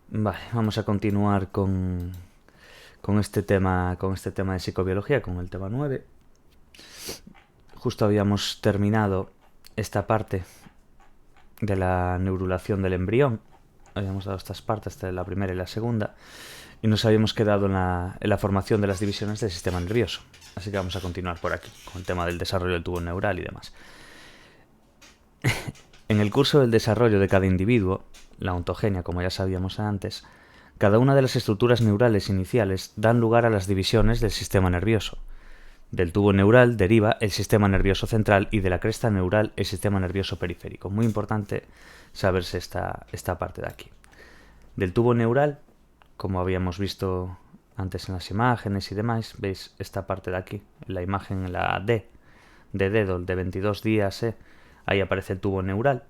Vale, vamos a continuar con este tema de psicobiología, con el tema 9. Justo habíamos terminado esta parte de la neurulación del embrión. Habíamos dado estas partes, la primera y la segunda, y nos habíamos quedado en la formación de las divisiones del sistema nervioso. Así que vamos a continuar por aquí, con el tema del desarrollo del tubo neural y demás. En el curso del desarrollo de cada individuo, la ontogenia, como ya sabíamos antes, cada una de las estructuras neurales iniciales dan lugar a las divisiones del sistema nervioso. Del tubo neural deriva el sistema nervioso central y de la cresta neural el sistema nervioso periférico. Muy importante saberse esta parte de aquí. Del tubo neural, como habíamos visto antes en las imágenes y demás, veis esta parte de aquí, la imagen, la D, de dedo, de 22 días, ahí aparece el tubo neural.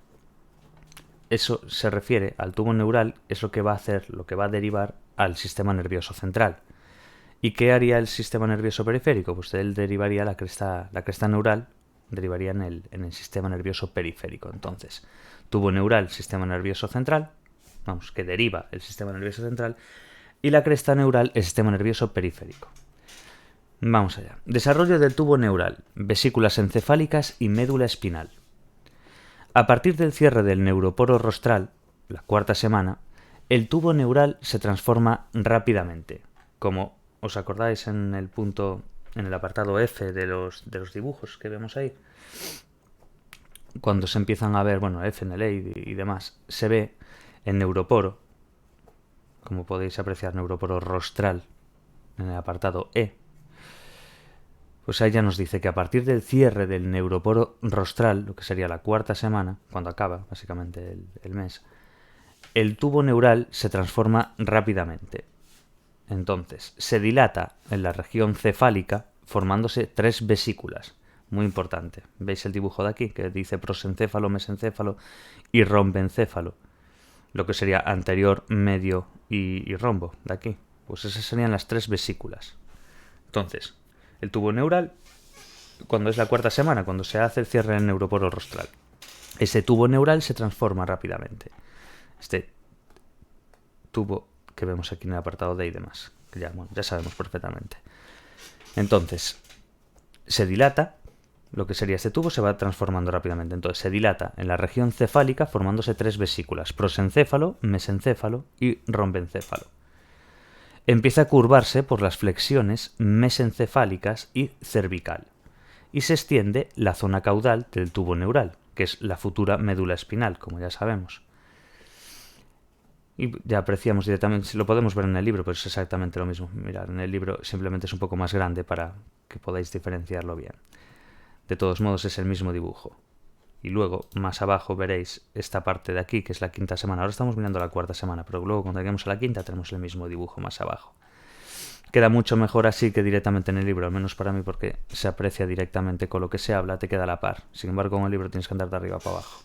Eso se refiere al tubo neural, es lo que va a hacer, lo que va a derivar al sistema nervioso central. ¿Y qué haría el sistema nervioso periférico? Pues él derivaría la cresta neural, derivaría en el sistema nervioso periférico. Entonces, tubo neural, sistema nervioso central, vamos, que deriva el sistema nervioso central, y la cresta neural, el sistema nervioso periférico. Vamos allá. Desarrollo del tubo neural, vesículas encefálicas y médula espinal. A partir del cierre del neuroporo rostral, la cuarta semana, el tubo neural se transforma rápidamente. Como os acordáis en el punto, en el apartado F de los dibujos que vemos ahí, cuando se empiezan a ver, bueno, F en el E y demás, se ve el neuroporo, como podéis apreciar, neuroporo rostral en el apartado E. Pues ahí ya nos dice que a partir del cierre del neuroporo rostral, lo que sería la cuarta semana, cuando acaba básicamente el mes, el tubo neural se transforma rápidamente. Entonces, se dilata en la región cefálica formándose 3 vesículas. Muy importante. ¿Veis el dibujo de aquí? Que dice prosencéfalo, mesencéfalo y rombencéfalo. Lo que sería anterior, medio y rombo de aquí. Pues esas serían las 3 vesículas. Entonces, el tubo neural, cuando es la cuarta semana, cuando se hace el cierre del neuroporo rostral, ese tubo neural se transforma rápidamente. Este tubo que vemos aquí en el apartado D y demás, que ya sabemos perfectamente. Entonces, se dilata, lo que sería este tubo se va transformando rápidamente. Entonces, se dilata en la región cefálica formándose 3 vesículas, prosencéfalo, mesencéfalo y rombencéfalo. Empieza a curvarse por las flexiones mesencefálicas y cervical, y se extiende la zona caudal del tubo neural, que es la futura médula espinal, como ya sabemos. Y ya apreciamos directamente, si lo podemos ver en el libro, pero es exactamente lo mismo. Mirad, en el libro simplemente es un poco más grande para que podáis diferenciarlo bien. De todos modos es el mismo dibujo. Y luego, más abajo, veréis esta parte de aquí, que es la quinta semana. Ahora estamos mirando la cuarta semana, pero luego cuando lleguemos a la quinta tenemos el mismo dibujo más abajo. Queda mucho mejor así que directamente en el libro, al menos para mí, porque se aprecia directamente con lo que se habla, te queda a la par. Sin embargo, con el libro tienes que andar de arriba para abajo.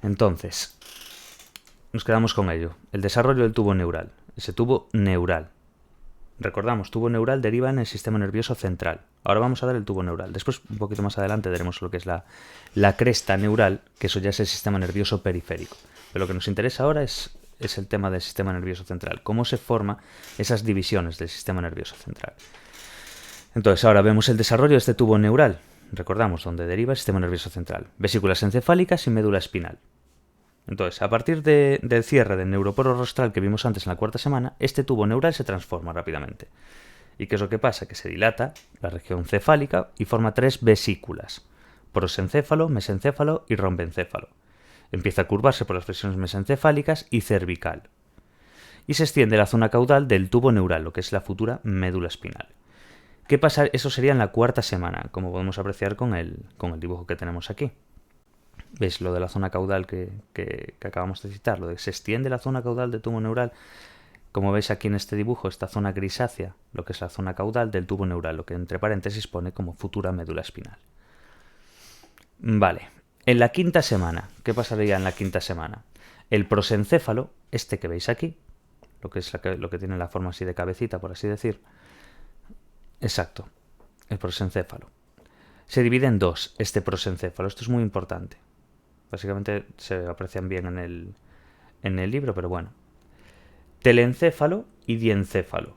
Entonces, nos quedamos con ello. El desarrollo del tubo neural. Ese tubo neural. Recordamos, tubo neural deriva en el sistema nervioso central. Ahora vamos a dar el tubo neural. Después, un poquito más adelante, veremos lo que es la cresta neural, que eso ya es el sistema nervioso periférico. Pero lo que nos interesa ahora es el tema del sistema nervioso central. Cómo se forman esas divisiones del sistema nervioso central. Entonces, ahora vemos el desarrollo de este tubo neural. Recordamos, donde deriva el sistema nervioso central. Vesículas encefálicas y médula espinal. Entonces, a partir del cierre del neuroporo rostral que vimos antes en la cuarta semana, este tubo neural se transforma rápidamente. ¿Y qué es lo que pasa? Que se dilata la región cefálica y forma 3 vesículas: prosencéfalo, mesencéfalo y rombencéfalo. Empieza a curvarse por las flexiones mesencefálicas y cervical. Y se extiende la zona caudal del tubo neural, lo que es la futura médula espinal. ¿Qué pasa? Eso sería en la cuarta semana, como podemos apreciar con el dibujo que tenemos aquí. ¿Veis lo de la zona caudal que acabamos de citar? Lo de que se extiende la zona caudal del tubo neural. Como veis aquí en este dibujo, esta zona grisácea, lo que es la zona caudal del tubo neural, lo que entre paréntesis pone como futura médula espinal. Vale, en la quinta semana, ¿qué pasaría en la quinta semana? El prosencéfalo, este que veis aquí, lo que tiene la forma así de cabecita, por así decir, exacto, el prosencéfalo, se divide en dos, este prosencéfalo. Esto es muy importante. Básicamente se aprecian bien en el libro, pero bueno. telencéfalo y diencéfalo.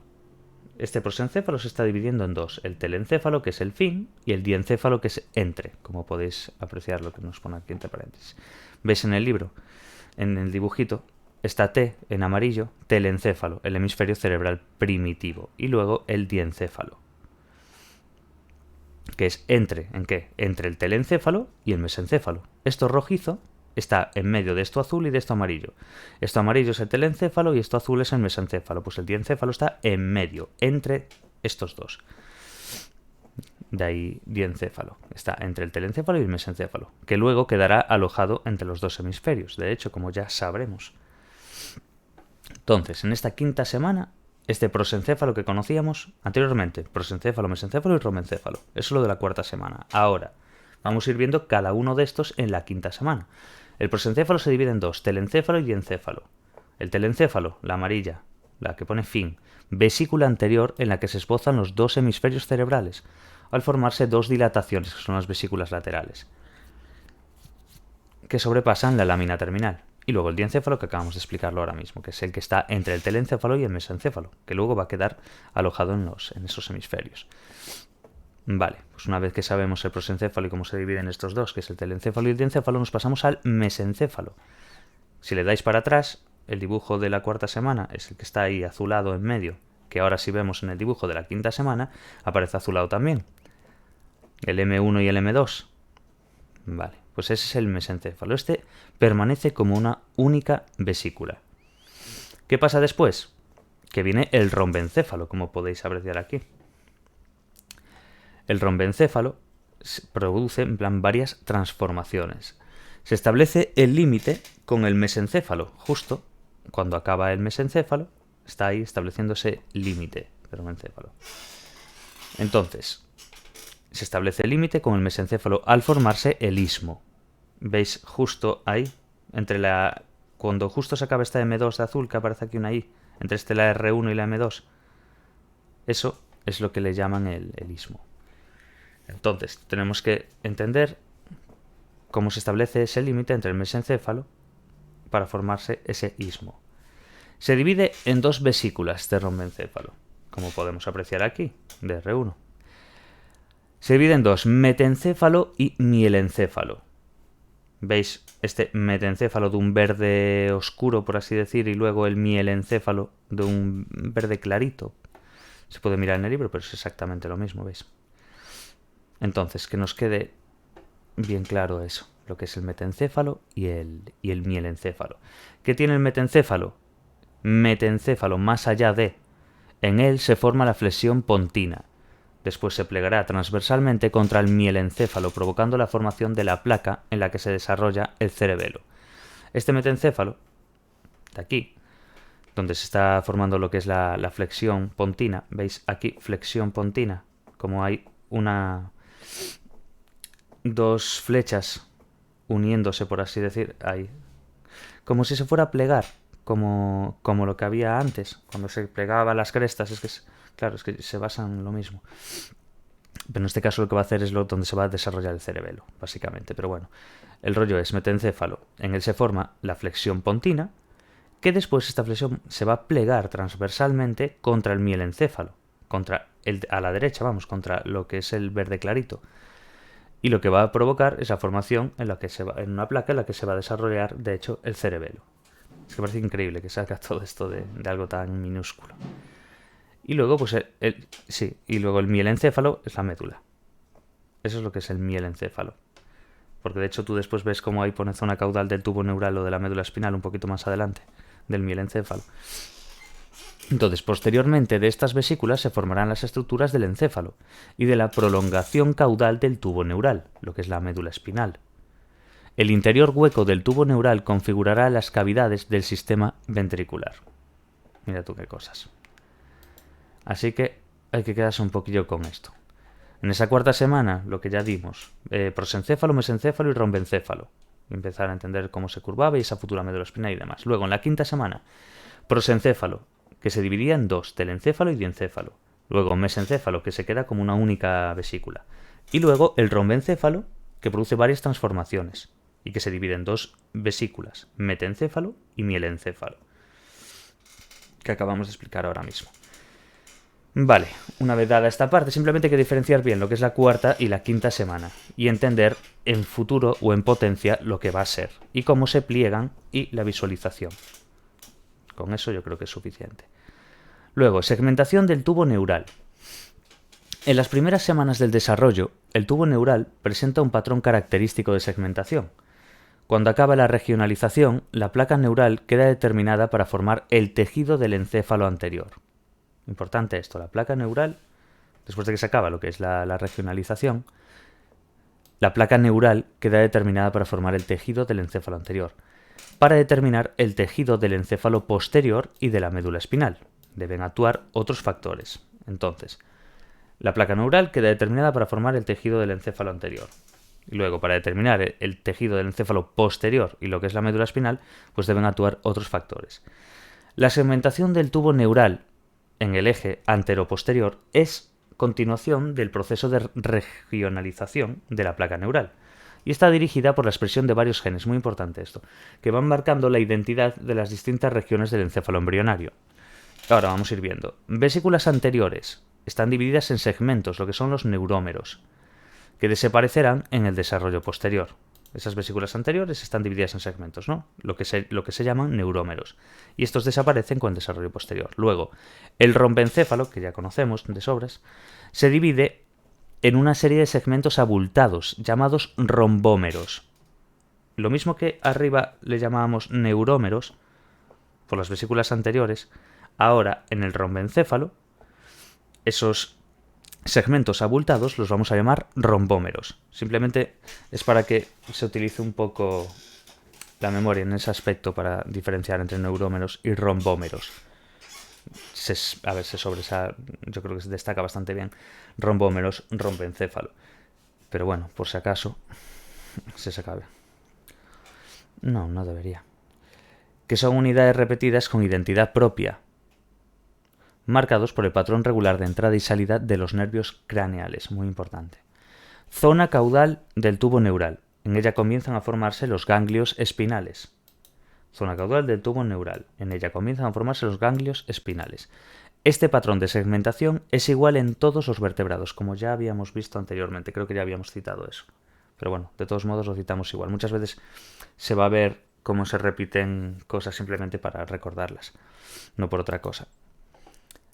Este prosencéfalo se está dividiendo en dos, el telencéfalo, que es el fin, y el diencéfalo, que es entre, como podéis apreciar lo que nos pone aquí entre paréntesis. ¿Veis en el libro? En el dibujito está T en amarillo, telencéfalo, el hemisferio cerebral primitivo, y luego el diencéfalo, que es entre, ¿en qué? Entre el telencéfalo y el mesencéfalo. Esto rojizo está en medio de esto azul y de esto amarillo. Esto amarillo es el telencéfalo y esto azul es el mesencéfalo. Pues el diencéfalo está en medio, entre estos dos. De ahí diencéfalo. Está entre el telencéfalo y el mesencéfalo, que luego quedará alojado entre los dos hemisferios. De hecho, como ya sabremos. Entonces, en esta quinta semana, este prosencéfalo que conocíamos anteriormente, prosencéfalo, mesencéfalo y romencéfalo. Eso es lo de la cuarta semana. Ahora, vamos a ir viendo cada uno de estos en la quinta semana. El prosencéfalo se divide en dos, telencéfalo y diencéfalo. El telencéfalo, la amarilla, la que pone fin, vesícula anterior en la que se esbozan los dos hemisferios cerebrales, al formarse dos dilataciones, que son las vesículas laterales, que sobrepasan la lámina terminal. Y luego el diencéfalo, que acabamos de explicarlo ahora mismo, que es el que está entre el telencéfalo y el mesencéfalo, que luego va a quedar alojado en esos hemisferios. Vale, pues una vez que sabemos el prosencéfalo y cómo se dividen estos dos, que es el telencéfalo y el diencéfalo, nos pasamos al mesencéfalo. Si le dais para atrás, el dibujo de la cuarta semana es el que está ahí azulado en medio, que ahora si vemos en el dibujo de la quinta semana, aparece azulado también. El M1 y el M2. Vale, pues ese es el mesencéfalo. Este permanece como una única vesícula. ¿Qué pasa después? Que viene el rombencéfalo, como podéis apreciar aquí. El rombencéfalo produce en plan varias transformaciones. Se establece el límite con el mesencéfalo, justo cuando acaba el mesencéfalo, está ahí estableciéndose límite del rombencéfalo. Entonces, se establece el límite con el mesencéfalo al formarse el istmo. ¿Veis justo ahí? Cuando justo se acaba esta M2 de azul, que aparece aquí una I, entre la R1 y la M2, eso es lo que le llaman el istmo. Entonces, tenemos que entender cómo se establece ese límite entre el mesencéfalo para formarse ese istmo. Se divide en dos vesículas de rombencéfalo, como podemos apreciar aquí, de R1. Se divide en dos, metencéfalo y mielencéfalo. ¿Veis este metencéfalo de un verde oscuro, por así decir, y luego el mielencéfalo de un verde clarito? Se puede mirar en el libro, pero es exactamente lo mismo, ¿veis? Entonces, que nos quede bien claro eso, lo que es el metencéfalo y el mielencéfalo. ¿Qué tiene el metencéfalo? Metencéfalo más allá de. En él se forma la flexión pontina. Después se plegará transversalmente contra el mielencéfalo, provocando la formación de la placa en la que se desarrolla el cerebelo. Este metencéfalo, de aquí, donde se está formando lo que es la flexión pontina, ¿veis aquí flexión pontina? Como hay dos flechas uniéndose, por así decir, ahí. Como si se fuera a plegar, como lo que había antes, cuando se plegaban las crestas. Claro, es que se basan en lo mismo. Pero en este caso lo que va a hacer es donde se va a desarrollar el cerebelo, básicamente. Pero bueno, el rollo es metencéfalo. En él se forma la flexión pontina, que después esta flexión se va a plegar transversalmente contra el mielencéfalo, a la derecha, contra lo que es el verde clarito. Y lo que va a provocar es la formación en una placa en la que se va a desarrollar, de hecho, el cerebelo. Es que parece increíble que salga todo esto de algo tan minúsculo. Y luego, pues, el mielencéfalo es la médula. Eso es lo que es el mielencéfalo. Porque de hecho tú después ves cómo ahí pone zona caudal del tubo neural o de la médula espinal un poquito más adelante, del mielencéfalo. Entonces, posteriormente de estas vesículas se formarán las estructuras del encéfalo y de la prolongación caudal del tubo neural, lo que es la médula espinal. El interior hueco del tubo neural configurará las cavidades del sistema ventricular. Mira tú qué cosas. Así que hay que quedarse un poquillo con esto. En esa cuarta semana, lo que ya dimos, prosencéfalo, mesencéfalo y rombencéfalo. Empezar a entender cómo se curvaba y esa futura médula espinal y demás. Luego, en la quinta semana, prosencéfalo, que se dividía en dos, telencéfalo y diencéfalo. Luego mesencéfalo, que se queda como una única vesícula. Y luego el rombencéfalo, que produce varias transformaciones y que se divide en dos vesículas, metencéfalo y mielencéfalo. que acabamos de explicar ahora mismo. Vale, una vez dada esta parte, simplemente hay que diferenciar bien lo que es la cuarta y la quinta semana y entender en futuro o en potencia lo que va a ser y cómo se pliegan y la visualización. Con eso yo creo que es suficiente. Luego, segmentación del tubo neural. En las primeras semanas del desarrollo, el tubo neural presenta un patrón característico de segmentación. Cuando acaba la regionalización, la placa neural queda determinada para formar el tejido del encéfalo anterior. Importante esto, la placa neural, después de que se acaba lo que es la regionalización, la placa neural queda determinada para formar el tejido del encéfalo anterior. Para determinar el tejido del encéfalo posterior y de la médula espinal, deben actuar otros factores. Entonces, la placa neural queda determinada para formar el tejido del encéfalo anterior. Y luego, para determinar el tejido del encéfalo posterior y lo que es la médula espinal, pues deben actuar otros factores. La segmentación del tubo neural en el eje antero-posterior es continuación del proceso de regionalización de la placa neural y está dirigida por la expresión de varios genes, muy importante esto, que van marcando la identidad de las distintas regiones del encéfalo embrionario. Ahora vamos a ir viendo. Vesículas anteriores están divididas en segmentos, lo que son los neurómeros, que desaparecerán en el desarrollo posterior. Esas vesículas anteriores están divididas en segmentos, ¿no? Lo que se llaman neurómeros. Y estos desaparecen con el desarrollo posterior. Luego, el rombencéfalo, que ya conocemos de sobras, se divide en una serie de segmentos abultados, llamados rombómeros. Lo mismo que arriba le llamábamos neurómeros, por las vesículas anteriores, ahora en el rombencéfalo, esos segmentos abultados los vamos a llamar rombómeros. Simplemente es para que se utilice un poco la memoria en ese aspecto para diferenciar entre neurómeros y rombómeros. A ver, yo creo que se destaca bastante bien rombómeros, rombencéfalo. Pero bueno, por si acaso se acabe. No debería. Que son unidades repetidas con identidad propia, marcados por el patrón regular de entrada y salida de los nervios craneales, muy importante. Zona caudal del tubo neural. En ella comienzan a formarse los ganglios espinales. Zona caudal del tubo neural. En ella comienzan a formarse los ganglios espinales. Este patrón de segmentación es igual en todos los vertebrados, como ya habíamos visto anteriormente. Creo que ya habíamos citado eso. Pero bueno, de todos modos lo citamos igual. Muchas veces se va a ver cómo se repiten cosas simplemente para recordarlas, no por otra cosa.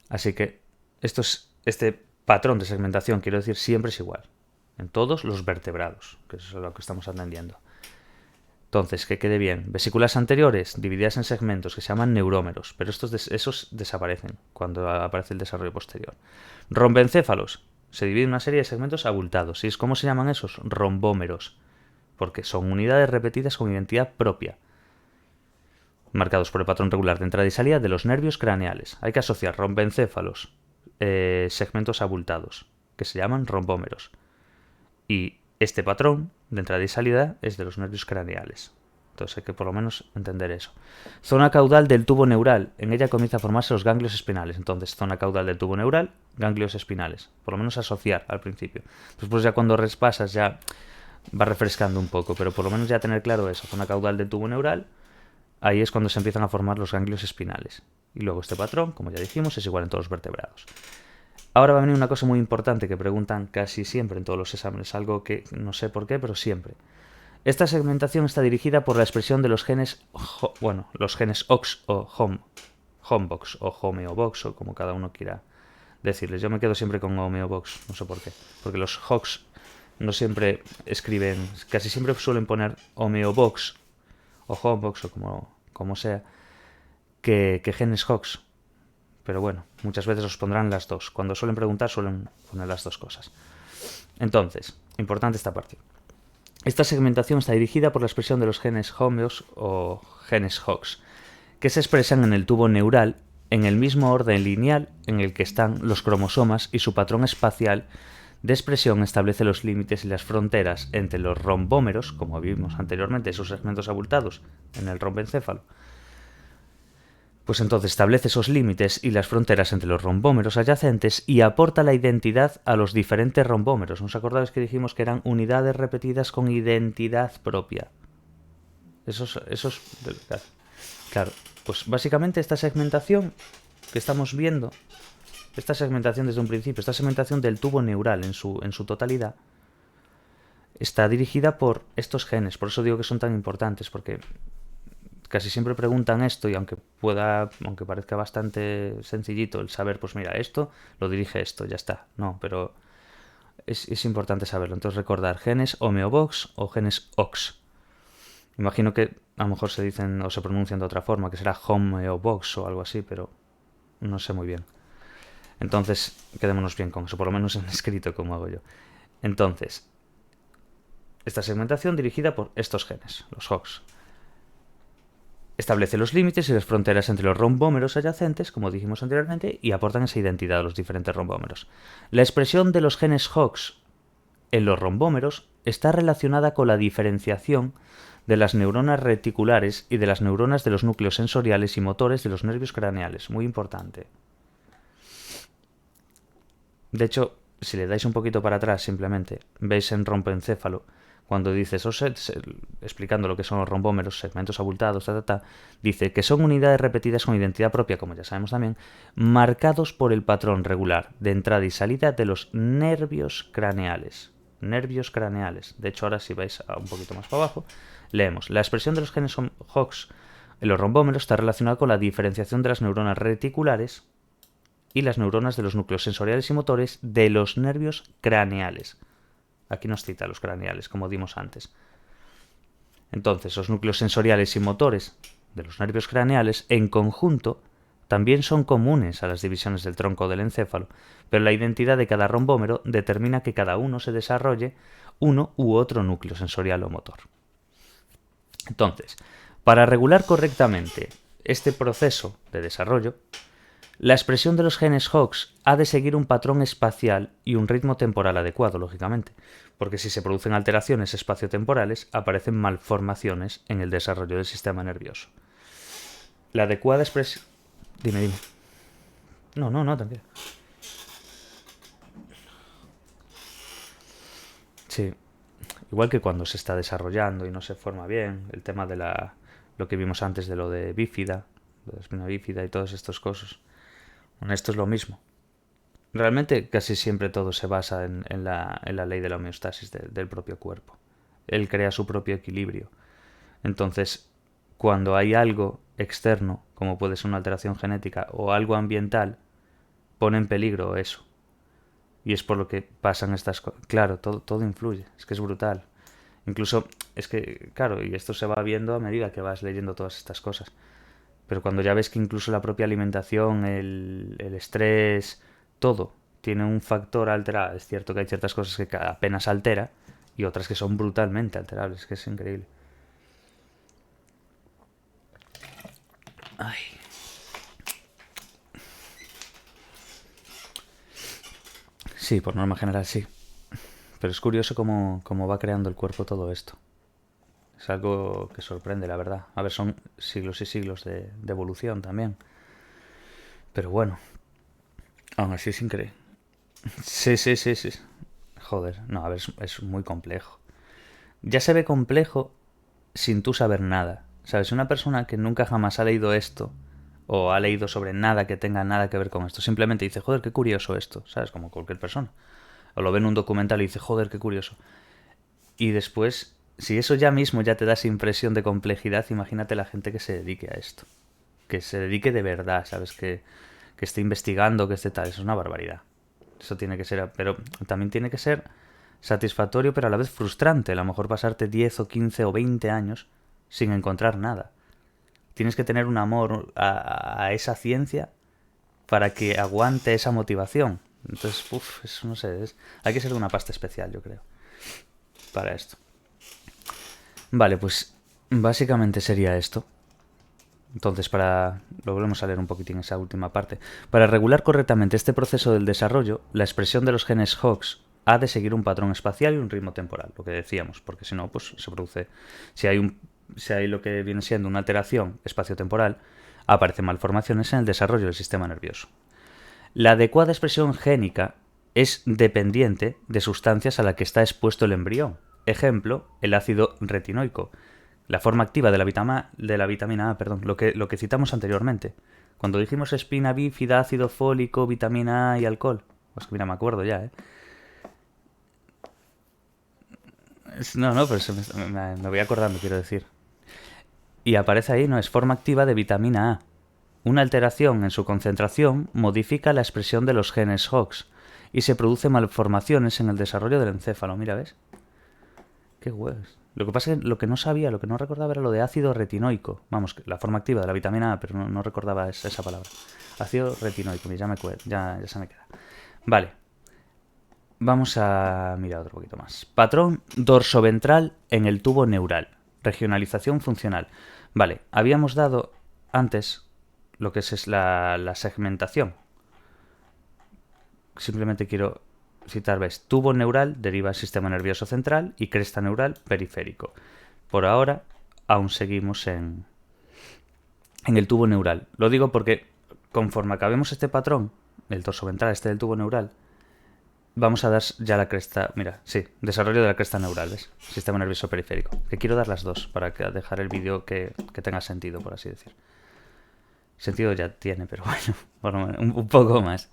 Así que este patrón de segmentación, quiero decir, siempre es igual. En todos los vertebrados, que eso es lo que estamos atendiendo. Entonces, que quede bien. Vesículas anteriores divididas en segmentos que se llaman neurómeros, pero esos desaparecen cuando aparece el desarrollo posterior. Rombencéfalos. Se divide en una serie de segmentos abultados. ¿Y cómo se llaman esos? Rombómeros. Porque son unidades repetidas con identidad propia, marcados por el patrón regular de entrada y salida de los nervios craneales. Hay que asociar rombencéfalos, segmentos abultados, que se llaman rombómeros. Y este patrón de entrada y salida es de los nervios craneales. Entonces hay que por lo menos entender eso. Zona caudal del tubo neural. En ella comienza a formarse los ganglios espinales. Entonces, zona caudal del tubo neural, ganglios espinales. Por lo menos asociar al principio. Después ya cuando repasas ya va refrescando un poco, pero por lo menos ya tener claro eso. Zona caudal del tubo neural. Ahí es cuando se empiezan a formar los ganglios espinales. Y luego este patrón, como ya dijimos, es igual en todos los vertebrados. Ahora va a venir una cosa muy importante que preguntan casi siempre en todos los exámenes, algo que no sé por qué, pero siempre. Esta segmentación está dirigida por la expresión de los genes, los genes OX o HOMBOX o homeobox o como cada uno quiera decirles. Yo me quedo siempre con homeobox, no sé por qué. Porque los HOX no siempre escriben, casi siempre suelen poner homeobox o homebox o como sea, que genes Hox. Pero bueno, muchas veces os pondrán las dos. Cuando suelen preguntar suelen poner las dos cosas. Entonces, importante esta parte. Esta segmentación está dirigida por la expresión de los genes homeos o genes Hox, que se expresan en el tubo neural en el mismo orden lineal en el que están los cromosomas y su patrón espacial de expresión establece los límites y las fronteras entre los rombómeros, como vimos anteriormente, esos segmentos abultados en el rombencéfalo. Pues entonces establece esos límites y las fronteras entre los rombómeros adyacentes y aporta la identidad a los diferentes rombómeros. ¿Nos acordáis que dijimos que eran unidades repetidas con identidad propia? Esos claro, Pues básicamente esta segmentación que estamos viendo, esta segmentación desde un principio, esta segmentación del tubo neural en su totalidad, está dirigida por estos genes. Por eso digo que son tan importantes, porque casi siempre preguntan esto y aunque parezca bastante sencillito el saber, pues mira, esto lo dirige esto, ya está. No, pero es importante saberlo. Entonces recordar genes homeobox o genes OX. Imagino que a lo mejor se dicen o se pronuncian de otra forma, que será homeobox o algo así, pero no sé muy bien. Entonces, quedémonos bien con eso, por lo menos en escrito como hago yo. Entonces, esta segmentación dirigida por estos genes, los HOX. Establece los límites y las fronteras entre los rombómeros adyacentes, como dijimos anteriormente, y aportan esa identidad a los diferentes rombómeros. La expresión de los genes HOX en los rombómeros está relacionada con la diferenciación de las neuronas reticulares y de las neuronas de los núcleos sensoriales y motores de los nervios craneales. Muy importante. De hecho, si le dais un poquito para atrás simplemente, veis en rompoencéfalo, cuando dice, explicando lo que son los rombómeros, segmentos abultados, dice que son unidades repetidas con identidad propia, como ya sabemos también, marcados por el patrón regular de entrada y salida de los nervios craneales. Nervios craneales. De hecho, ahora si vais un poquito más para abajo, leemos. La expresión de los genes HOX en los rombómeros está relacionada con la diferenciación de las neuronas reticulares y las neuronas de los núcleos sensoriales y motores de los nervios craneales. Aquí nos cita los craneales, como dimos antes. Entonces, los núcleos sensoriales y motores de los nervios craneales, en conjunto, también son comunes a las divisiones del tronco del encéfalo, pero la identidad de cada rombómero determina que cada uno se desarrolle uno u otro núcleo sensorial o motor. Entonces, para regular correctamente este proceso de desarrollo, la expresión de los genes HOX ha de seguir un patrón espacial y un ritmo temporal adecuado, lógicamente, porque si se producen alteraciones espaciotemporales, aparecen malformaciones en el desarrollo del sistema nervioso. La adecuada expresión... Dime. No, tranquilo. Sí, igual que cuando se está desarrollando y no se forma bien, el tema de lo que vimos antes de lo de bífida, de la espina bífida y todas estas cosas. Bueno, esto es lo mismo. Realmente casi siempre todo se basa en la ley de la homeostasis del propio cuerpo. Él crea su propio equilibrio. Entonces, cuando hay algo externo, como puede ser una alteración genética o algo ambiental, pone en peligro eso. Y es por lo que pasan estas cosas. Claro, todo influye. Es que es brutal. Incluso, es que, claro, y esto se va viendo a medida que vas leyendo todas estas cosas. Pero cuando ya ves que incluso la propia alimentación, el estrés, todo tiene un factor alterado. Es cierto que hay ciertas cosas que apenas altera y otras que son brutalmente alterables, que es increíble. Ay. Sí, por norma general sí. Pero es curioso cómo va creando el cuerpo todo esto. Es algo que sorprende, la verdad. A ver, son siglos y siglos de evolución también. Pero bueno, aún así es increíble. Sí. Joder, no, a ver, es muy complejo. Ya se ve complejo sin tú saber nada. ¿Sabes? Una persona que nunca jamás ha leído esto, o ha leído sobre nada que tenga nada que ver con esto, simplemente dice, joder, qué curioso esto, ¿sabes? Como cualquier persona. O lo ve en un documental y dice, joder, qué curioso. Y después, si eso ya mismo ya te da esa impresión de complejidad, imagínate la gente que se dedique a esto. Que se dedique de verdad, ¿sabes? Que esté investigando, que esté tal. Eso es una barbaridad. Eso tiene que ser... Pero también tiene que ser satisfactorio, pero a la vez frustrante. A lo mejor pasarte 10 o 15 o 20 años sin encontrar nada. Tienes que tener un amor a esa ciencia para que aguante esa motivación. Entonces, eso no sé, hay que ser de una pasta especial, yo creo, para esto. Vale, pues básicamente sería esto. Entonces, lo volvemos a leer un poquitín esa última parte. Para regular correctamente este proceso del desarrollo, la expresión de los genes HOX ha de seguir un patrón espacial y un ritmo temporal, lo que decíamos, porque si no, pues se produce... Si hay lo que viene siendo una alteración espaciotemporal, aparecen malformaciones en el desarrollo del sistema nervioso. La adecuada expresión génica es dependiente de sustancias a las que está expuesto el embrión. Ejemplo, el ácido retinoico, La forma activa de la vitamina A, perdón, lo que citamos anteriormente. Cuando dijimos espina bífida, ácido fólico, vitamina A y alcohol. Pues mira, me acuerdo ya, ¿eh? No, pero me voy acordando, quiero decir. Y aparece ahí, no, es forma activa de vitamina A. Una alteración en su concentración modifica la expresión de los genes Hox y se producen malformaciones en el desarrollo del encéfalo. Mira, ¿ves? Qué huevos. Lo que pasa es que lo que no sabía, lo que no recordaba era lo de ácido retinoico. Vamos, la forma activa de la vitamina A, pero no recordaba esa palabra. Ácido retinoico, ya se me queda. Vale. Vamos a mirar otro poquito más. Patrón dorsoventral en el tubo neural. Regionalización funcional. Vale, habíamos dado antes lo que es la segmentación. Simplemente quiero citar, ves, tubo neural deriva del sistema nervioso central y cresta neural periférico. Por ahora aún seguimos en el tubo neural. Lo digo porque conforme acabemos este patrón, el dorsoventral este del tubo neural, vamos a dar ya la cresta, mira, sí, desarrollo de la cresta neural, ¿ves? Sistema nervioso periférico. Que quiero dar las dos para dejar el vídeo que tenga sentido, por así decir. Sentido ya tiene, pero bueno, un poco más.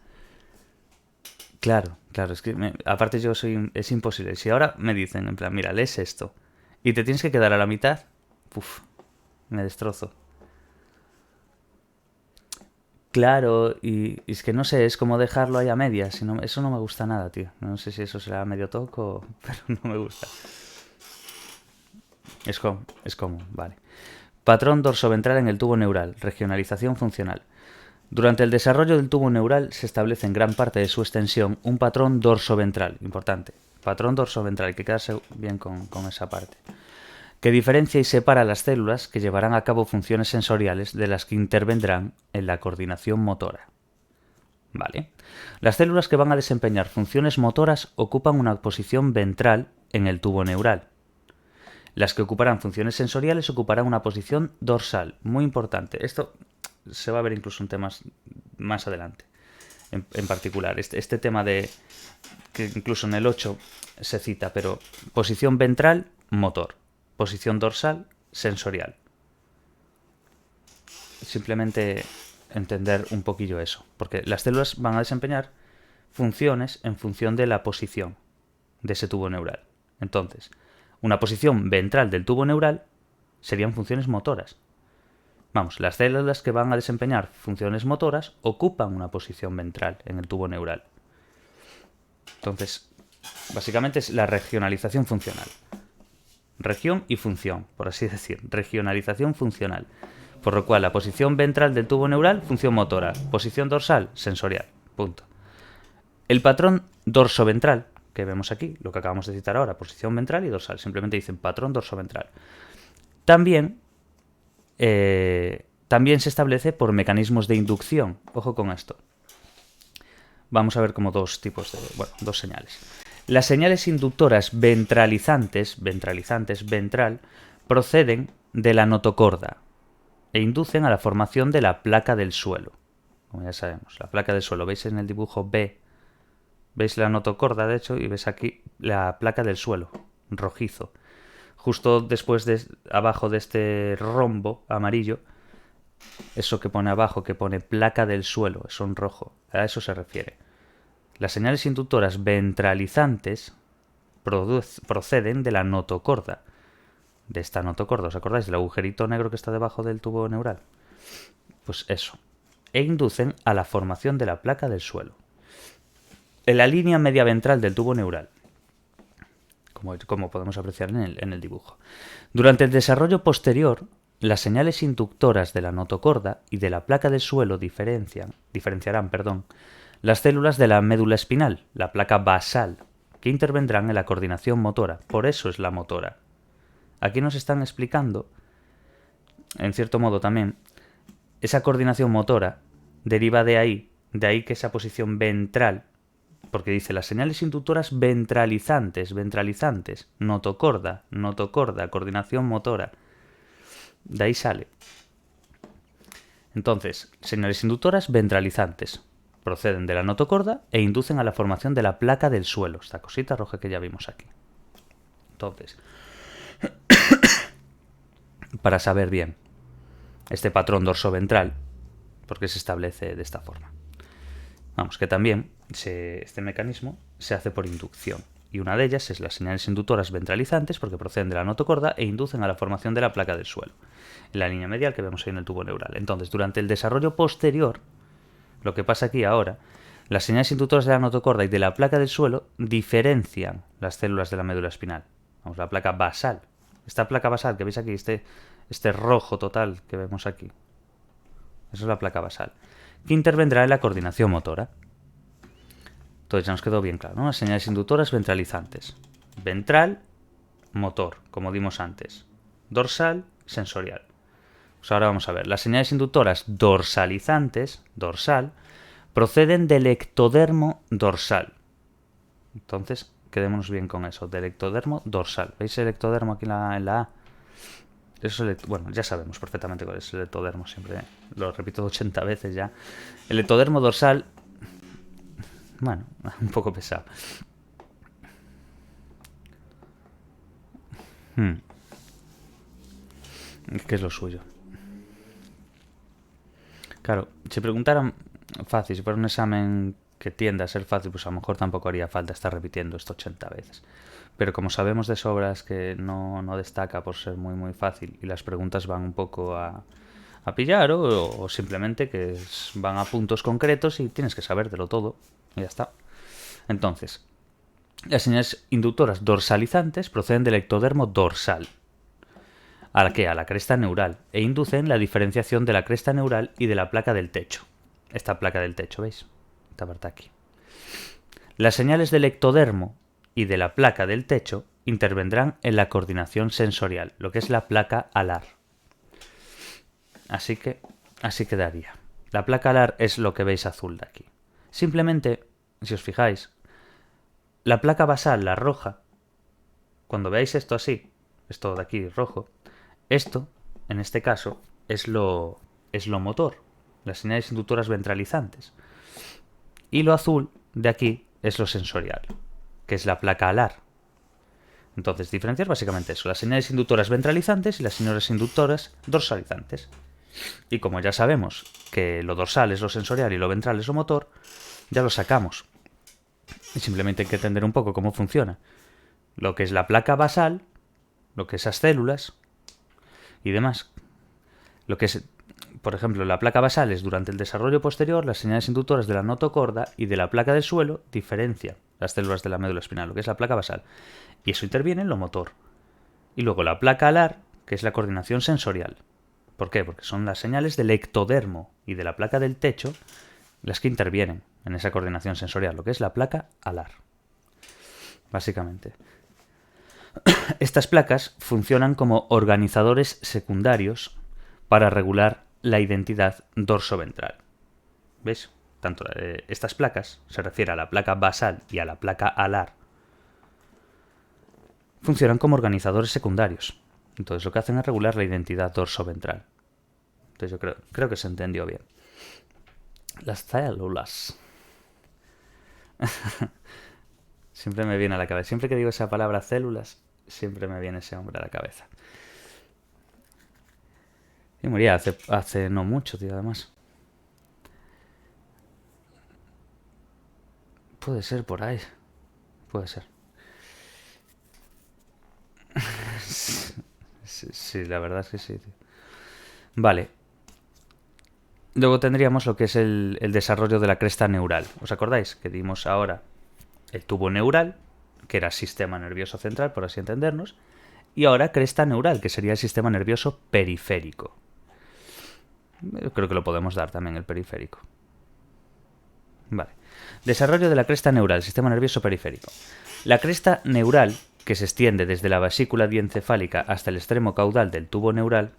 Claro, es que aparte es imposible. Si ahora me dicen, en plan, mira, lees esto y te tienes que quedar a la mitad, puf, me destrozo. Claro, y es que no sé, es como dejarlo ahí a medias. Eso no me gusta nada, tío. No sé si eso será medio toco, pero no me gusta. Es como, vale. Patrón dorsoventral en el tubo neural, regionalización funcional. Durante el desarrollo del tubo neural se establece en gran parte de su extensión un patrón dorsoventral, importante, patrón dorsoventral, hay que quedarse bien con esa parte, que diferencia y separa las células que llevarán a cabo funciones sensoriales de las que intervendrán en la coordinación motora. ¿Vale? Las células que van a desempeñar funciones motoras ocupan una posición ventral en el tubo neural. Las que ocuparán funciones sensoriales ocuparán una posición dorsal, muy importante. Esto se va a ver incluso en temas más adelante, en particular. Este tema de que incluso en el 8 se cita, pero posición ventral, motor. Posición dorsal, sensorial. Simplemente entender un poquillo eso, porque las células van a desempeñar funciones en función de la posición de ese tubo neural. Entonces, una posición ventral del tubo neural serían funciones motoras. Vamos, las células que van a desempeñar funciones motoras ocupan una posición ventral en el tubo neural. Entonces, básicamente es la regionalización funcional. Región y función, por así decir. Regionalización funcional. Por lo cual, la posición ventral del tubo neural, función motora. Posición dorsal, sensorial. Punto. El patrón dorsoventral, que vemos aquí, lo que acabamos de citar ahora, posición ventral y dorsal. Simplemente dicen patrón dorsoventral. También se establece por mecanismos de inducción. Ojo con esto. Vamos a ver como dos señales. Las señales inductoras ventral, proceden de la notocorda e inducen a la formación de la placa del suelo. Como ya sabemos, la placa del suelo. ¿Veis en el dibujo B? ¿Veis la notocorda, de hecho? Y ves aquí la placa del suelo, rojizo. Justo después abajo de este rombo amarillo, eso que pone abajo, que pone placa del suelo, es un rojo, a eso se refiere. Las señales inductoras ventralizantes proceden de la notocorda. De esta notocorda, ¿os acordáis? Del agujerito negro que está debajo del tubo neural. Pues eso. E inducen a la formación de la placa del suelo. En la línea media ventral del tubo neural, como podemos apreciar en el dibujo. Durante el desarrollo posterior, las señales inductoras de la notocorda y de la placa del suelo diferenciarán las células de la médula espinal, la placa basal, que intervendrán en la coordinación motora. Por eso es la motora. Aquí nos están explicando, en cierto modo también, esa coordinación motora deriva de ahí que esa posición ventral, porque dice las señales inductoras ventralizantes, notocorda, coordinación motora. De ahí sale. Entonces, señales inductoras ventralizantes proceden de la notocorda e inducen a la formación de la placa del suelo, esta cosita roja que ya vimos aquí. Entonces, para saber bien este patrón dorsoventral, porque se establece de esta forma. Vamos, que también este mecanismo se hace por inducción, y una de ellas es las señales inductoras ventralizantes, porque proceden de la notocorda e inducen a la formación de la placa del suelo, en la línea medial que vemos ahí en el tubo neural. Entonces, durante el desarrollo posterior, lo que pasa aquí ahora, las señales inductoras de la notocorda y de la placa del suelo diferencian las células de la médula espinal. Vamos, la placa basal. Esta placa basal que veis aquí, este rojo total que vemos aquí, eso es la placa basal, que intervendrá en la coordinación motora. Entonces ya nos quedó bien claro, ¿no? Las señales inductoras ventralizantes. Ventral, motor, como dimos antes. Dorsal, sensorial. Pues ahora vamos a ver. Las señales inductoras dorsalizantes, dorsal, proceden del ectodermo dorsal. Entonces, quedémonos bien con eso, del ectodermo dorsal. ¿Veis el ectodermo aquí en la A? Eso bueno, ya sabemos perfectamente cuál es el ectodermo, siempre lo repito 80 veces ya. El ectodermo dorsal, bueno, un poco pesado. ¿Qué es lo suyo? Claro, si preguntaran fácil, si fuera un examen que tiende a ser fácil, pues a lo mejor tampoco haría falta estar repitiendo esto 80 veces. Pero como sabemos de sobras que no destaca por ser muy muy fácil y las preguntas van un poco a pillar o simplemente que van a puntos concretos y tienes que sabértelo todo y ya está. Entonces, las señales inductoras dorsalizantes proceden del ectodermo dorsal. ¿A la qué? A la cresta neural, e inducen la diferenciación de la cresta neural y de la placa del techo. Esta placa del techo, ¿veis? Esta parte aquí. Las señales del ectodermo y de la placa del techo intervendrán en la coordinación sensorial, lo que es la placa alar. Así quedaría. La placa alar es lo que veis azul de aquí. Simplemente, si os fijáis, la placa basal, la roja, cuando veáis esto así, esto de aquí rojo, esto, en este caso, es lo motor, las señales inductoras ventralizantes. Y lo azul de aquí es lo sensorial, que es la placa alar. Entonces, diferenciar básicamente eso, las señales inductoras ventralizantes y las señales inductoras dorsalizantes. Y como ya sabemos que lo dorsal es lo sensorial y lo ventral es lo motor, ya lo sacamos. Y simplemente hay que entender un poco cómo funciona lo que es la placa basal, lo que esas células y demás. Lo que es, por ejemplo, la placa basal es durante el desarrollo posterior, las señales inductoras de la notocorda y de la placa del suelo diferencian las células de la médula espinal, lo que es la placa basal. Y eso interviene en lo motor. Y luego la placa alar, que es la coordinación sensorial. ¿Por qué? Porque son las señales del ectodermo y de la placa del techo las que intervienen en esa coordinación sensorial, lo que es la placa alar. Básicamente. Estas placas funcionan como organizadores secundarios para regular la identidad dorsoventral. ¿Ves? Tanto estas placas, se refiere a la placa basal y a la placa alar, funcionan como organizadores secundarios. Entonces lo que hacen es regular la identidad dorsoventral. Entonces yo creo que se entendió bien. Las células. Siempre me viene a la cabeza. Siempre que digo esa palabra células, siempre me viene ese hombre a la cabeza. Y moría hace no mucho, tío, además. Puede ser por ahí. Puede ser. Sí, la verdad es que sí, tío. Vale. Luego tendríamos lo que es el desarrollo de la cresta neural. ¿Os acordáis? Que dimos ahora el tubo neural, que era sistema nervioso central, por así entendernos, y ahora cresta neural, que sería el sistema nervioso periférico. Yo creo que lo podemos dar también, el periférico. Vale. Desarrollo de la cresta neural, sistema nervioso periférico. La cresta neural, que se extiende desde la vesícula diencefálica hasta el extremo caudal del tubo neural,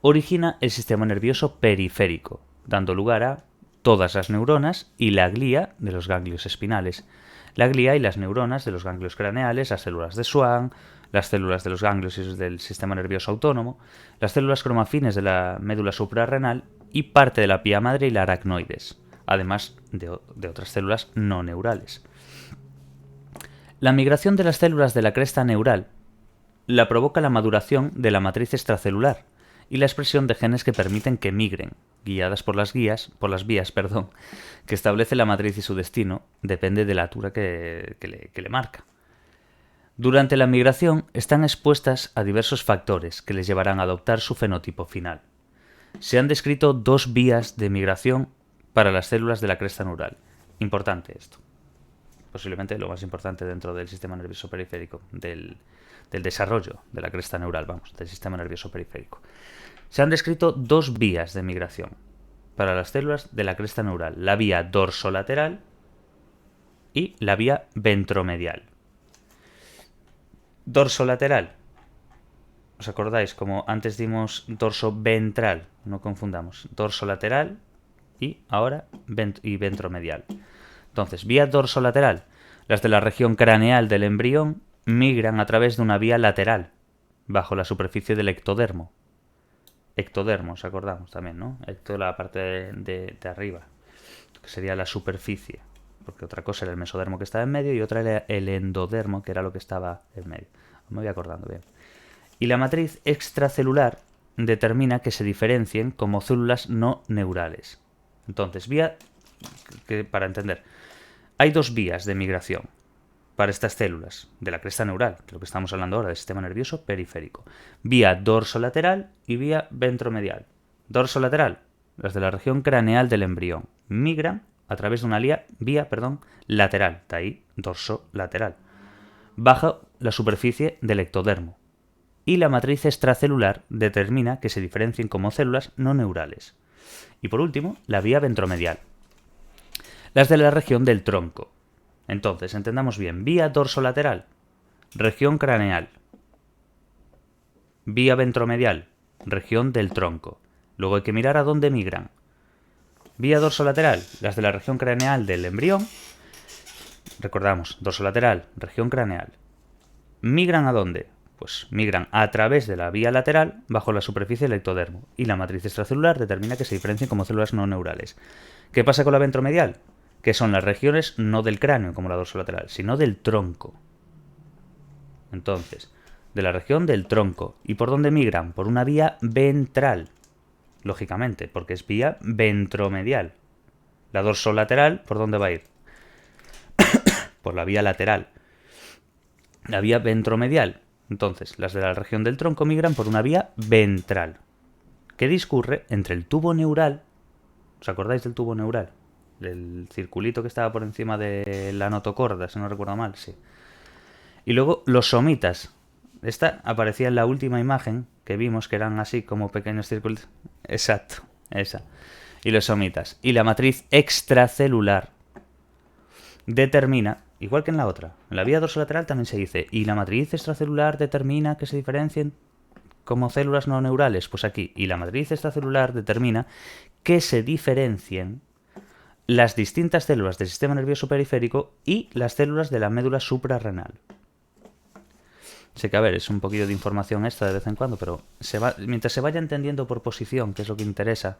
origina el sistema nervioso periférico, dando lugar a todas las neuronas y la glía de los ganglios espinales, la glía y las neuronas de los ganglios craneales, las células de Schwann, las células de los ganglios del sistema nervioso autónomo, las células cromafines de la médula suprarrenal y parte de la pía madre y la aracnoides, además de otras células no neurales. La migración de las células de la cresta neural la provoca la maduración de la matriz extracelular, y la expresión de genes que permiten que migren, guiadas por las vías, que establece la matriz y su destino, depende de la altura que le marca. Durante la migración están expuestas a diversos factores que les llevarán a adoptar su fenotipo final. Se han descrito 2 vías de migración para las células de la cresta neural. Importante esto. Posiblemente lo más importante dentro del sistema nervioso periférico, del desarrollo de la cresta neural, del sistema nervioso periférico. Se han descrito 2 vías de migración para las células de la cresta neural, la vía dorsolateral y la vía ventromedial. Dorsolateral. ¿Os acordáis? Como antes dimos dorso-ventral, no confundamos. Dorsolateral y ahora ventromedial. Entonces, vía dorsolateral. Las de la región craneal del embrión migran a través de una vía lateral, bajo la superficie del ectodermo. Ectodermo, ¿os acordamos también, no? Ecto, la parte de arriba, que sería la superficie. Porque otra cosa era el mesodermo que estaba en medio y otra era el endodermo, que era lo que estaba en medio. Me voy acordando bien. Y la matriz extracelular determina que se diferencien como células no neurales. Entonces, para entender, hay 2 vías de migración para estas células de la cresta neural, de lo que estamos hablando ahora, del sistema nervioso periférico. Vía dorsolateral y vía ventromedial. Dorsolateral, las de la región craneal del embrión, migran a través de una vía lateral, de ahí dorsolateral, bajo la superficie del ectodermo. Y la matriz extracelular determina que se diferencien como células no neurales. Y por último, la vía ventromedial. Las de la región del tronco. Entonces, entendamos bien, vía dorsolateral, región craneal. Vía ventromedial, región del tronco. Luego hay que mirar a dónde migran. Vía dorsolateral, las de la región craneal del embrión. Recordamos, dorsolateral, región craneal. ¿Migran a dónde? Pues migran a través de la vía lateral bajo la superficie del ectodermo. Y la matriz extracelular determina que se diferencien como células no neurales. ¿Qué pasa con la ventromedial? Que son las regiones no del cráneo, como la dorsolateral, sino del tronco. Entonces, de la región del tronco. ¿Y por dónde migran? Por una vía ventral. Lógicamente, porque es vía ventromedial. La dorsolateral, ¿por dónde va a ir? Por la vía lateral. La vía ventromedial. Entonces, las de la región del tronco migran por una vía ventral, que discurre entre el tubo neural. ¿Os acordáis del tubo neural? El circulito que estaba por encima de la notocorda, si no recuerdo mal, sí. Y luego los somitas. Esta aparecía en la última imagen que vimos, que eran así como pequeños círculos. Exacto, esa. Y los somitas. Y la matriz extracelular determina, igual que en la otra, en la vía dorsolateral también se dice, y la matriz extracelular determina que se diferencien como células no neurales. Pues aquí, y la matriz extracelular determina que se diferencien las distintas células del sistema nervioso periférico y las células de la médula suprarrenal. Sé que, a ver, es un poquillo de información extra de vez en cuando, pero mientras se vaya entendiendo por posición, que es lo que interesa,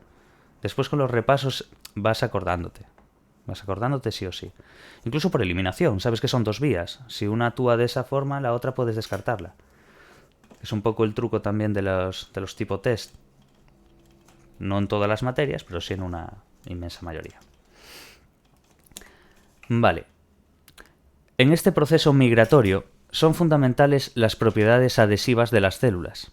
después con los repasos vas acordándote. Vas acordándote sí o sí. Incluso por eliminación, sabes que son 2 vías. Si una actúa de esa forma, la otra puedes descartarla. Es un poco el truco también de los tipo test. No en todas las materias, pero sí en una inmensa mayoría. Vale. En este proceso migratorio son fundamentales las propiedades adhesivas de las células.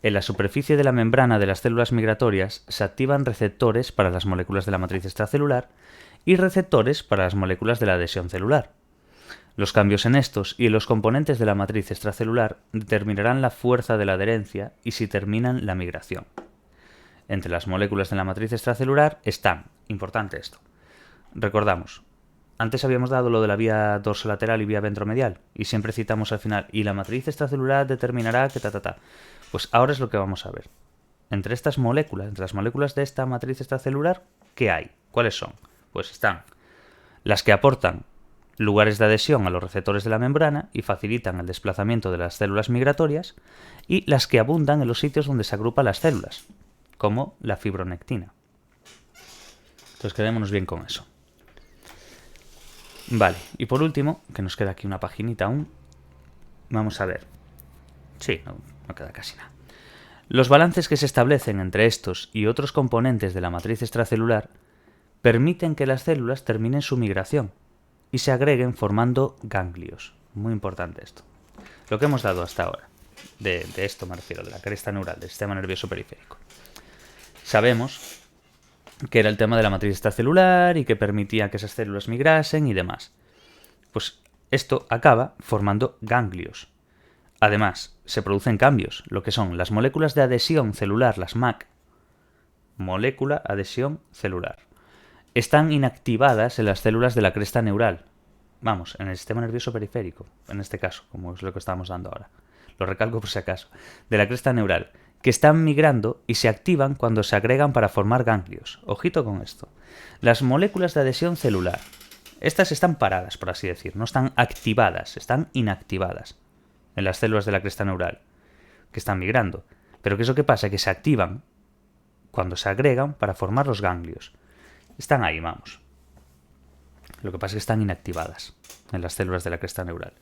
En la superficie de la membrana de las células migratorias se activan receptores para las moléculas de la matriz extracelular y receptores para las moléculas de la adhesión celular. Los cambios en estos y en los componentes de la matriz extracelular determinarán la fuerza de la adherencia y si terminan la migración. Entre las moléculas de la matriz extracelular están, importante esto, recordamos, antes habíamos dado lo de la vía dorsolateral y vía ventromedial, y siempre citamos al final, y la matriz extracelular determinará que Pues ahora es lo que vamos a ver. Entre estas moléculas, entre las moléculas de esta matriz extracelular, ¿qué hay? ¿Cuáles son? Pues están las que aportan lugares de adhesión a los receptores de la membrana y facilitan el desplazamiento de las células migratorias, y las que abundan en los sitios donde se agrupan las células, como la fibronectina. Entonces quedémonos bien con eso. Vale, y por último, que nos queda aquí una paginita aún, vamos a ver. Sí, no queda casi nada. Los balances que se establecen entre estos y otros componentes de la matriz extracelular permiten que las células terminen su migración y se agreguen formando ganglios. Muy importante esto. Lo que hemos dado hasta ahora, de esto me refiero, de la cresta neural, del sistema nervioso periférico. Sabemos que era el tema de la matriz extracelular y que permitía que esas células migrasen y demás. Pues esto acaba formando ganglios. Además, se producen cambios, lo que son las moléculas de adhesión celular, las MAC, molécula adhesión celular, están inactivadas en las células de la cresta neural. Vamos, en el sistema nervioso periférico, en este caso, como es lo que estamos dando ahora. Lo recalco por si acaso. De la cresta neural, que están migrando y se activan cuando se agregan para formar ganglios. Ojito con esto. Las moléculas de adhesión celular, estas están paradas, por así decir, no están activadas, están inactivadas en las células de la cresta neural, que están migrando. Pero ¿qué es lo que pasa? Que se activan cuando se agregan para formar los ganglios. Están ahí, vamos. Lo que pasa es que están inactivadas en las células de la cresta neural.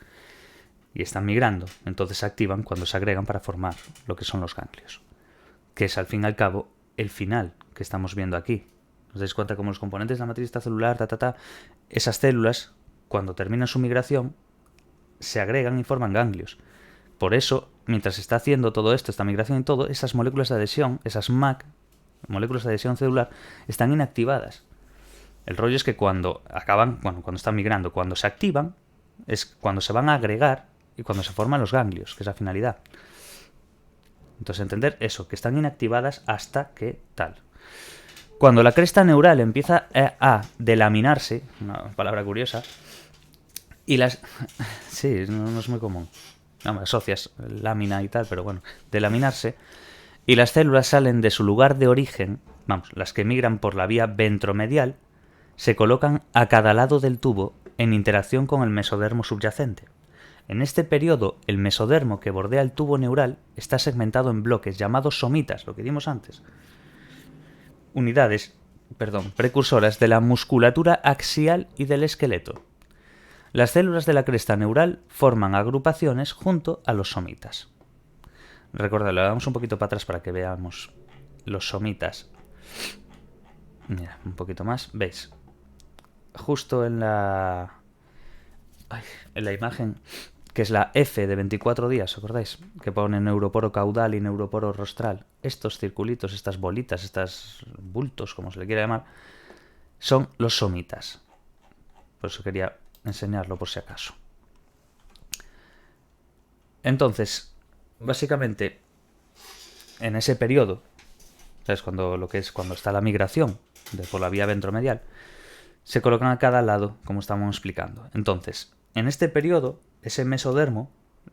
Y están migrando, entonces se activan cuando se agregan para formar lo que son los ganglios. Que es, al fin y al cabo, el final que estamos viendo aquí. ¿Os dais cuenta cómo los componentes de la matriz extracelular, esas células, cuando terminan su migración, se agregan y forman ganglios? Por eso, mientras se está haciendo todo esto, esta migración y todo, esas moléculas de adhesión, esas MAC, moléculas de adhesión celular, están inactivadas. El rollo es que cuando acaban, cuando están migrando, cuando se activan, es cuando se van a agregar y cuando se forman los ganglios, que es la finalidad. Entonces entender eso, que están inactivadas hasta que tal. Cuando la cresta neural empieza a delaminarse, una palabra curiosa, y las... sí, no es muy común. No, me asocias lámina y tal, pero bueno, delaminarse, y las células salen de su lugar de origen, vamos, las que migran por la vía ventromedial, se colocan a cada lado del tubo en interacción con el mesodermo subyacente. En este periodo, el mesodermo que bordea el tubo neural está segmentado en bloques llamados somitas, lo que dimos antes. Precursoras de la musculatura axial y del esqueleto. Las células de la cresta neural forman agrupaciones junto a los somitas. Recordad, le damos un poquito para atrás para que veamos los somitas. Mira, un poquito más. ¿Veis? Justo en la imagen, que es la F de 24 días, ¿os acordáis? Que pone neuroporo caudal y neuroporo rostral. Estos circulitos, estas bolitas, estos bultos, como se le quiera llamar, son los somitas. Por eso quería enseñarlo por si acaso. Entonces, básicamente, en ese periodo, ¿sabes? Cuando está la migración por la vía ventromedial, se colocan a cada lado, como estamos explicando. Entonces, en este periodo, ese mesodermo,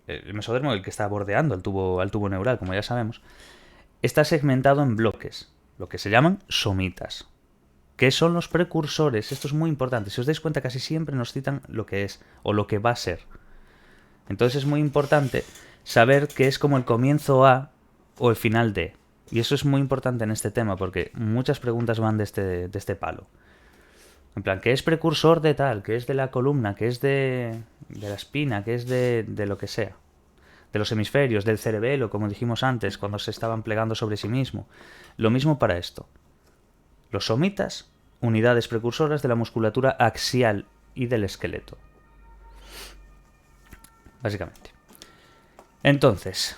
el que está bordeando al tubo neural, como ya sabemos, está segmentado en bloques, lo que se llaman somitas. ¿Qué son los precursores? Esto es muy importante. Si os dais cuenta, casi siempre nos citan lo que es o lo que va a ser. Entonces es muy importante saber qué es como el comienzo A o el final D. Y eso es muy importante en este tema porque muchas preguntas van de este palo. En plan, ¿qué es precursor de tal? ¿Qué es de la columna? ¿Qué es de la espina? ¿Qué es de lo que sea? De los hemisferios, del cerebelo, como dijimos antes, cuando se estaban plegando sobre sí mismo. Lo mismo para esto. Los somitas, unidades precursoras de la musculatura axial y del esqueleto. Básicamente. Entonces,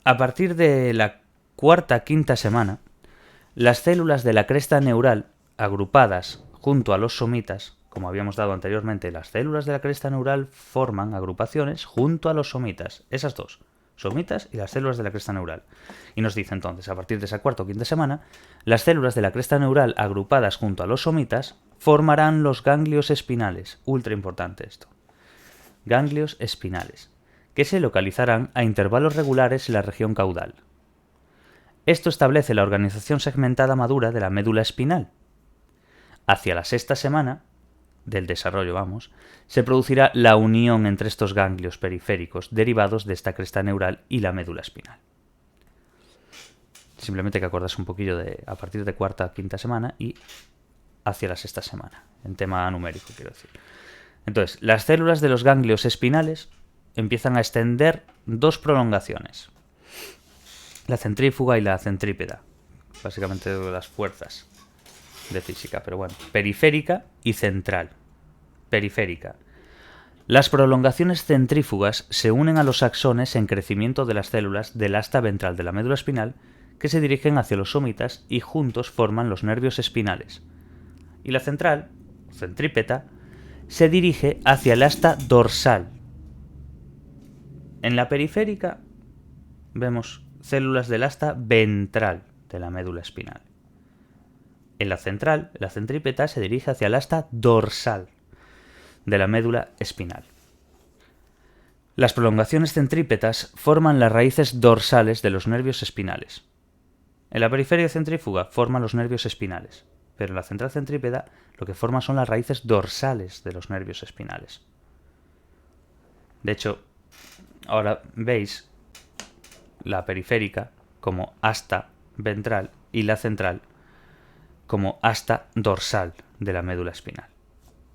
a partir de la quinta semana, las células de la cresta neural agrupadas junto a los somitas, como habíamos dado anteriormente, las células de la cresta neural forman agrupaciones junto a los somitas, esas dos, somitas y las células de la cresta neural. Y nos dice entonces, a partir de esa cuarta o quinta semana, las células de la cresta neural agrupadas junto a los somitas formarán los ganglios espinales. Ultra importante esto. Ganglios espinales, que se localizarán a intervalos regulares en la región caudal. Esto establece la organización segmentada madura de la médula espinal. Hacia la sexta semana del desarrollo, se producirá la unión entre estos ganglios periféricos derivados de esta cresta neural y la médula espinal. Simplemente que acordas un poquillo de a partir de cuarta, quinta semana y hacia la sexta semana, en tema numérico quiero decir. Entonces, las células de los ganglios espinales empiezan a extender dos prolongaciones. la centrífuga y la centrípeta. Básicamente las fuerzas de física, pero bueno. Periférica y central. Periférica. Las prolongaciones centrífugas se unen a los axones en crecimiento de las células del asta ventral de la médula espinal que se dirigen hacia los sómitas y juntos forman los nervios espinales. Y la central, centrípeta, se dirige hacia el asta dorsal. En la periférica vemos células del asta ventral de la médula espinal. En la central, la centrípeta se dirige hacia el asta dorsal de la médula espinal. Las prolongaciones centrípetas forman las raíces dorsales de los nervios espinales. En la periferia centrífuga forman los nervios espinales, pero en la central centrípeta lo que forma son las raíces dorsales de los nervios espinales. De hecho, ahora veis la periférica como asta ventral y la central como asta dorsal de la médula espinal.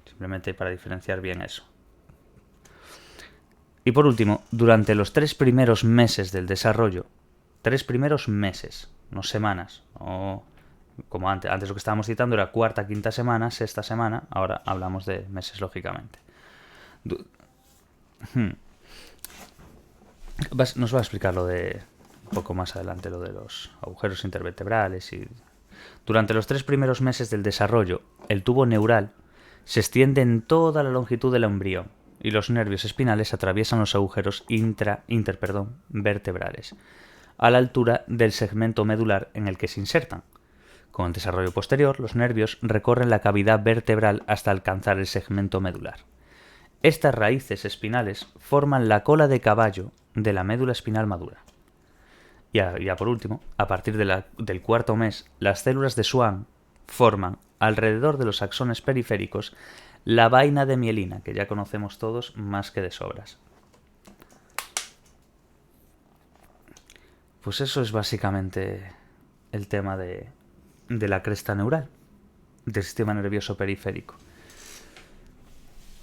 Simplemente para diferenciar bien eso. Y por último, durante los 3 primeros meses del desarrollo, 3 primeros meses, no semanas, o como antes lo que estábamos citando era cuarta, quinta semana, sexta semana, ahora hablamos de meses lógicamente. Nos va a explicar lo de un poco más adelante, lo de los agujeros intervertebrales. Y durante los 3 primeros meses del desarrollo, el tubo neural se extiende en toda la longitud del embrión y los nervios espinales atraviesan los agujeros vertebrales a la altura del segmento medular en el que se insertan. Con el desarrollo posterior, los nervios recorren la cavidad vertebral hasta alcanzar el segmento medular. Estas raíces espinales forman la cola de caballo de la médula espinal madura. Ya por último, a partir del cuarto mes, las células de Schwann forman, alrededor de los axones periféricos, la vaina de mielina, que ya conocemos todos más que de sobras. Pues eso es básicamente el tema de la cresta neural, del sistema nervioso periférico.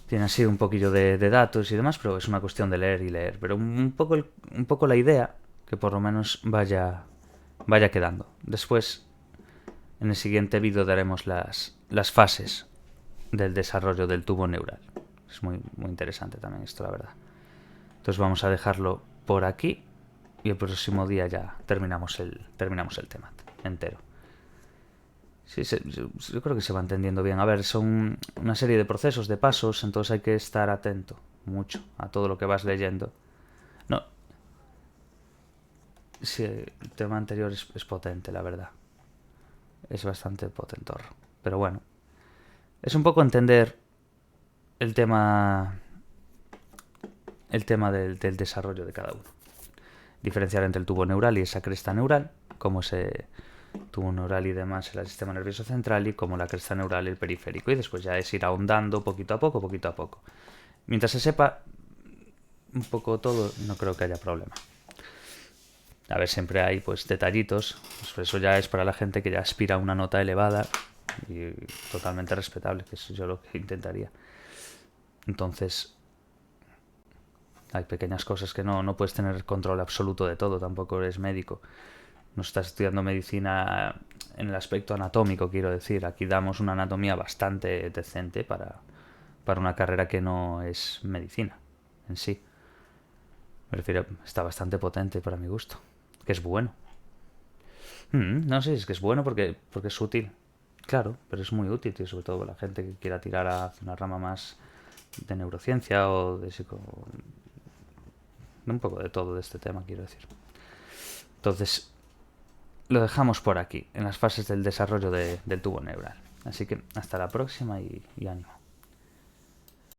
Tiene así un poquillo de datos y demás, pero es una cuestión de leer y leer. Pero un poco la idea, que por lo menos vaya quedando. Después, en el siguiente vídeo daremos las fases del desarrollo del tubo neural. Es muy interesante también esto, la verdad. Entonces vamos a dejarlo por aquí y el próximo día ya terminamos el tema entero. Sí, yo creo que se va entendiendo bien. A ver, son una serie de procesos, de pasos, entonces hay que estar atento mucho a todo lo que vas leyendo. No. Sí, el tema anterior es potente, la verdad. Es bastante potentorro. Pero bueno, es un poco entender el tema del desarrollo de cada uno. Diferenciar entre el tubo neural y esa cresta neural, cómo ese tubo neural y demás el sistema nervioso central y cómo la cresta neural y el periférico. Y después ya es ir ahondando poquito a poco. Mientras se sepa un poco todo, no creo que haya problema. A ver, siempre hay pues detallitos, pues eso ya es para la gente que ya aspira a una nota elevada y totalmente respetable, que es yo lo que intentaría. Entonces, hay pequeñas cosas que no puedes tener control absoluto de todo, tampoco eres médico. No estás estudiando medicina en el aspecto anatómico, quiero decir. Aquí damos una anatomía bastante decente para una carrera que no es medicina en sí. Me refiero, está bastante potente para mi gusto. Que es bueno. No sé, es que es bueno porque es útil. Claro, pero es muy útil, tío, sobre todo para la gente que quiera tirar a una rama más de neurociencia o de un poco de todo de este tema, quiero decir. Entonces, lo dejamos por aquí, en las fases del desarrollo del tubo neural. Así que hasta la próxima y ánimo.